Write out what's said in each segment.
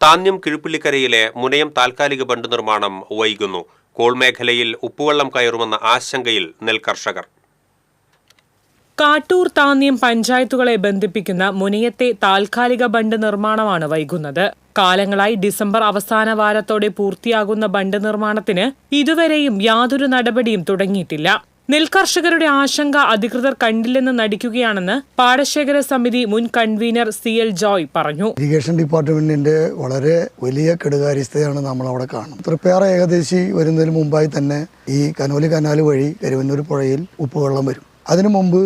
താന്യം കിഴുപ്പിള്ളിക്കരയിലെ മുനയം താൽക്കാലിക ബണ്ട് നിർമ്മാണം വൈകുന്നു. കോൾ മേഖലയിൽ ഉപ്പുവെള്ളം കയറുമെന്ന ആശങ്കയിൽ നെൽകർഷകർ. കാട്ടൂർ താന്യം പഞ്ചായത്തുകളെ ബന്ധിപ്പിക്കുന്ന മുനയത്തെ താൽക്കാലിക ബണ്ട് നിർമ്മാണമാണ് വൈകുന്നത്. കാലങ്ങളായി ഡിസംബർ അവസാന വാരത്തോടെ പൂർത്തിയാകുന്ന ബണ്ട് നിർമ്മാണത്തിന് ഇതുവരെയും യാതൊരു നടപടിയും തുടങ്ങിയിട്ടില്ല. നെൽകർഷകരുടെ ആശങ്ക അധികൃതർ കണ്ടില്ലെന്ന് നടിക്കുകയാണെന്ന് പാടശേഖര സമിതി മുൻ കൺവീനർ CL ജോയ് പറഞ്ഞു. ഇറിഗേഷൻ ഡിപ്പാർട്ട്മെന്റിന്റെ വളരെ വലിയ കെടുകാര്യസ്ഥതയാണ് നമ്മൾ അവിടെ കാണുന്നത്. തൃപ്പയാർ ഏകദേശി വരുന്നതിന് മുമ്പായി തന്നെ ഈ കനോലി കനാല് വഴി കരുവന്നൂർ പുഴയിൽ ഉപ്പുവെള്ളം വരും. അതിനു മുമ്പ്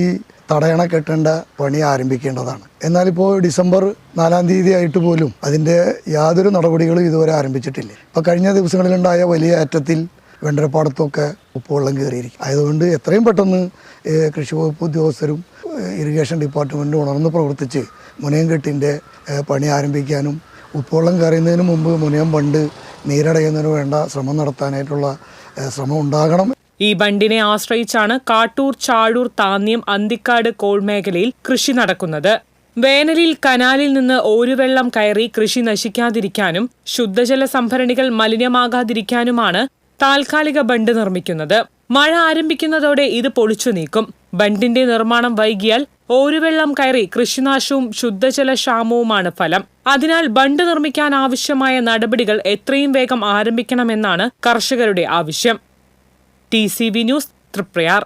ഈ തടയണ കെട്ടേണ്ട പണി ആരംഭിക്കേണ്ടതാണ്. എന്നാലിപ്പോൾ ഡിസംബർ 4-ാം തീയതി ആയിട്ട് പോലും അതിൻ്റെ യാതൊരു നടപടികളും ഇതുവരെ ആരംഭിച്ചിട്ടില്ല. ഇപ്പോൾ കഴിഞ്ഞ ദിവസങ്ങളിലുണ്ടായ വലിയ ഏറ്റത്തിൽ വെണ്ടരപ്പാടത്തൊക്കെ ഉപ്പുവെള്ളം കയറിയിരിക്കും. ആയതുകൊണ്ട് എത്രയും പെട്ടെന്ന് കൃഷി വകുപ്പ് ഉദ്യോഗസ്ഥരും ഇറിഗേഷൻ ഡിപ്പാർട്ട്മെൻറ്റും ഉണർന്ന് പ്രവർത്തിച്ച് മുനയം കെട്ടിൻ്റെ പണി ആരംഭിക്കാനും ഉപ്പുവെള്ളം കയറുന്നതിന് മുമ്പ് മുനയം ബണ്ട് നീരടയുന്നതിന് വേണ്ട ശ്രമം നടത്താനായിട്ടുള്ള ശ്രമം ഉണ്ടാകണം. ഈ ബണ്ടിനെ ആശ്രയിച്ചാണ് കാട്ടൂർ, ചാഴൂർ, താന്യം, അന്തിക്കാട് കോൾ മേഖലയിൽ കൃഷി നടക്കുന്നത്. വേനലിൽ കനാലിൽ നിന്ന് ഓരുവെള്ളം കയറി കൃഷി നശിക്കാതിരിക്കാനും ശുദ്ധജല സംഭരണികൾ മലിനമാകാതിരിക്കാനുമാണ് താൽക്കാലിക ബണ്ട് നിർമ്മിക്കുന്നത്. മഴ ആരംഭിക്കുന്നതോടെ ഇത് പൊളിച്ചു നീക്കും. ബണ്ടിന്റെ നിർമ്മാണം വൈകിയാൽ ഓരുവെള്ളം കയറി കൃഷിനാശവും ശുദ്ധജലക്ഷാമവുമാണ് ഫലം. അതിനാൽ ബണ്ട് നിർമ്മിക്കാൻ ആവശ്യമായ നടപടികൾ എത്രയും വേഗം ആരംഭിക്കണമെന്നാണ് കർഷകരുടെ ആവശ്യം. TCV news, Triprayar.